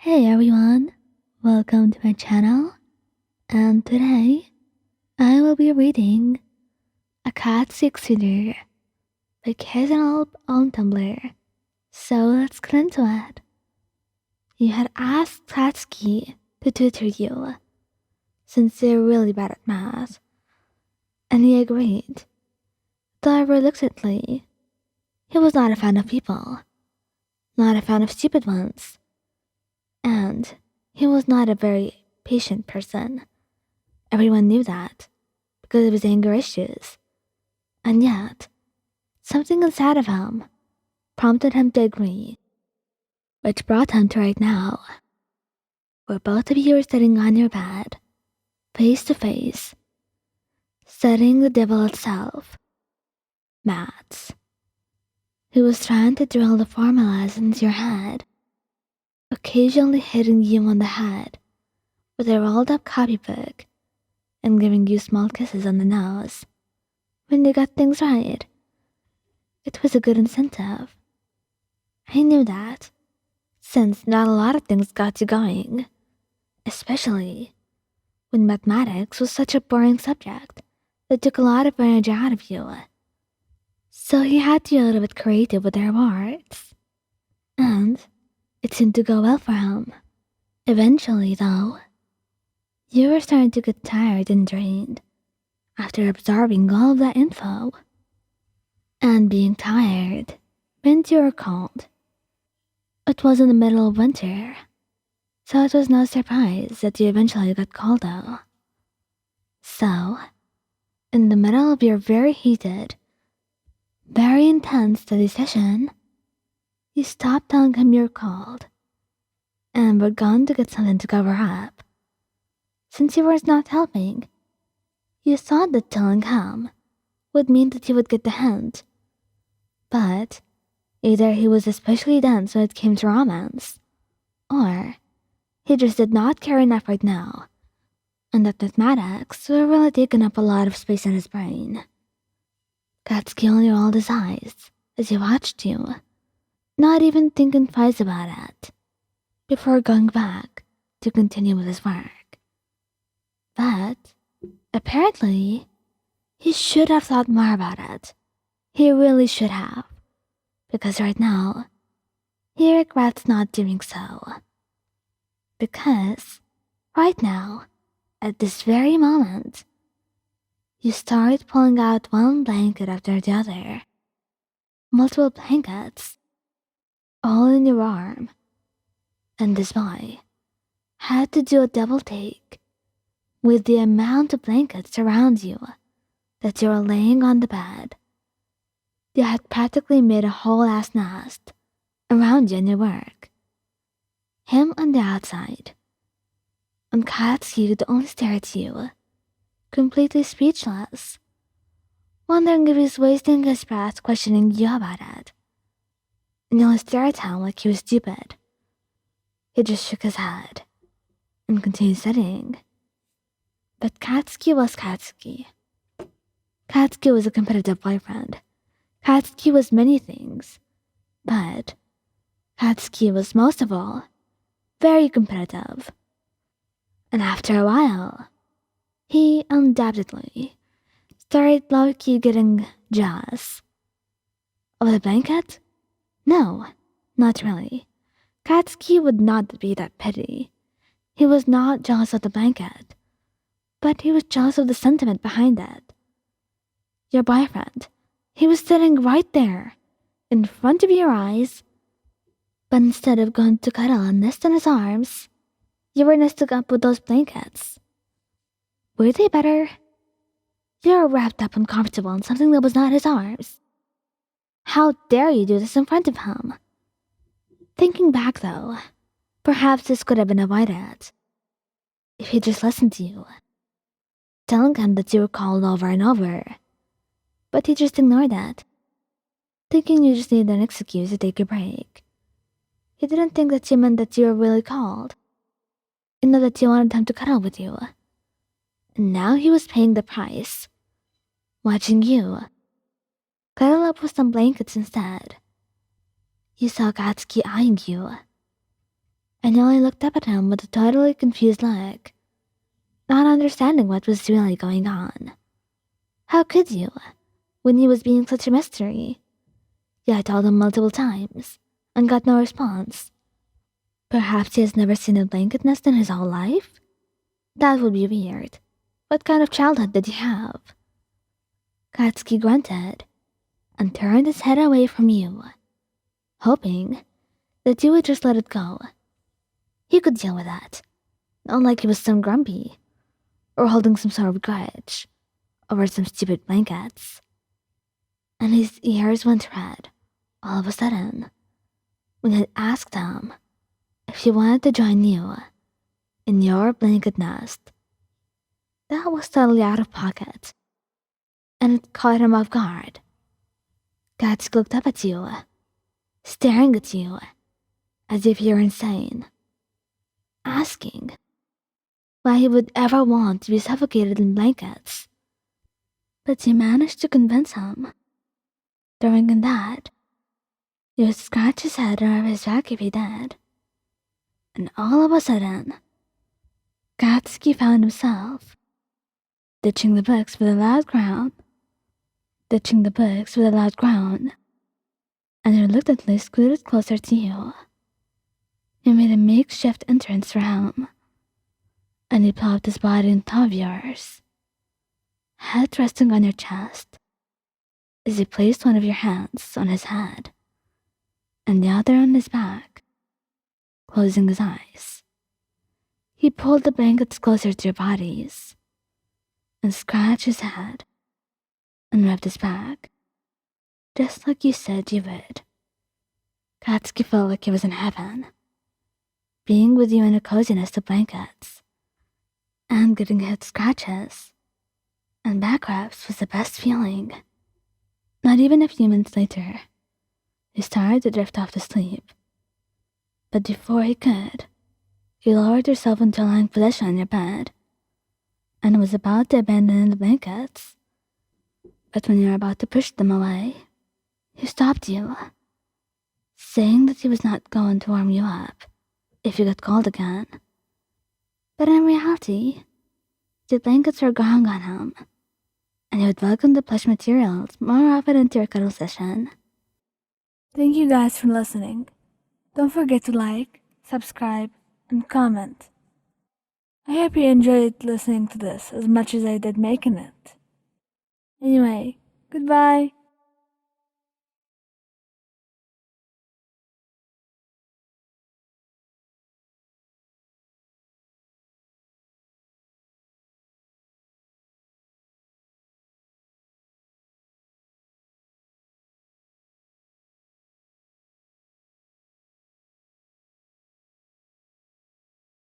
Hey everyone, welcome to my channel, and today I will be reading A Cat Six Reader by Hazelop on Tumblr. So let's get into it. You had asked Katsuki to tutor you, since you're really bad at math, and he agreed, though reluctantly. He was not a fan of people, not a fan of stupid ones, and he was not a very patient person. Everyone knew that, because of his anger issues. And yet, something inside of him prompted him to agree, which brought him to right now, where both of you are sitting on your bed, face to face, studying the devil itself, maths, who was trying to drill the formulas into your head, occasionally hitting you on the head with a rolled up copybook and giving you small kisses on the nose when you got things right. It was a good incentive. I knew that, since not a lot of things got you going, especially when mathematics was such a boring subject that took a lot of energy out of you. So he had to be a little bit creative with the rewards, and it seemed to go well for him. Eventually, though, you were starting to get tired and drained after absorbing all of that info. And being tired meant you were cold. It was in the middle of winter, so it was no surprise that you eventually got cold though. So, in the middle of your very heated, very intense study session, you stopped telling him you're cold and were gone to get something to cover up. Since you were not helping, you thought that telling him would mean that you would get the hint. But either he was especially dense when it came to romance, or he just did not care enough right now, and that mathematics were really taking up a lot of space in his brain. Katsuki only rolled his eyes as he watched you, not even thinking twice about it, before going back to continue with his work. But apparently, he should have thought more about it. He really should have, because right now, he regrets not doing so. Because right now, at this very moment, you start pulling out one blanket after the other. Multiple blankets, all in your arm. And this boy had to do a double take with the amount of blankets around you that you were laying on the bed. You had practically made a whole ass nest around you in your work. Him on the outside, and Katsuki could only stare at you, completely speechless, wondering if he's wasting his breath questioning you about it. And you only stared at him like he was stupid. He just shook his head and continued studying. But Katsuki was Katsuki. Katsuki was a competitive boyfriend. Katsuki was many things, but Katsuki was most of all very competitive. And after a while, he undoubtedly started low-key getting jealous. Of the blanket? No, not really. Katsuki would not be that petty. He was not jealous of the blanket, but he was jealous of the sentiment behind it. Your boyfriend, he was sitting right there, in front of your eyes, but instead of going to cuddle and nest in his arms, you were nesting up with those blankets. Were they better? You were wrapped up and comfortable in something that was not his arms. How dare you do this in front of him? Thinking back though, perhaps this could have been avoided if he just listened to you, telling him that you were called over and over, but he just ignored that, thinking you just needed an excuse to take a break. He didn't think that you meant that you were really called, and that you wanted him to cuddle with you. And now he was paying the price, watching you cuddle up with some blankets instead. You saw Katsuki eyeing you, and Nellie looked up at him with a totally confused look, not understanding what was really going on. How could you, when he was being such a mystery? You had told him multiple times, and got no response. Perhaps he has never seen a blanket nest in his whole life? That would be weird. What kind of childhood did he have? Katsuki grunted, and turned his head away from you, hoping that you would just let it go. He could deal with that. Not like he was some grumpy, or holding some sort of grudge over some stupid blankets. And his ears went red all of a sudden when you had asked him if he wanted to join you in your blanket nest. That was totally out of pocket, and it caught him off guard. Katsuki looked up at you, staring at you as if you were insane, asking why he would ever want to be suffocated in blankets. But you managed to convince him. During that, you would scratch his head or his back if he did. And all of a sudden, Katsuki found himself ditching the books with a loud groan, and reluctantly scooted closer to you. You made a makeshift entrance for him, and he plopped his body on top of yours, head resting on your chest, as he placed one of your hands on his head and the other on his back, closing his eyes. He pulled the blankets closer to your bodies and scratched his head and rubbed his back, just like you said you would. Katsuki felt like he was in heaven, being with you in a cozy nest of blankets, and getting head scratches and back rubs was the best feeling. Not even a few minutes later, he started to drift off to sleep. But before he could, you lowered yourself into a lying position on your bed and was about to abandon the blankets. But when you were about to push them away, he stopped you, saying that he was not going to warm you up if you got cold again. But in reality, the blankets were growing on him, and he would welcome the plush materials more often into your cuddle session. Thank you guys for listening. Don't forget to like, subscribe, and comment. I hope you enjoyed listening to this as much as I did making it. Anyway, goodbye.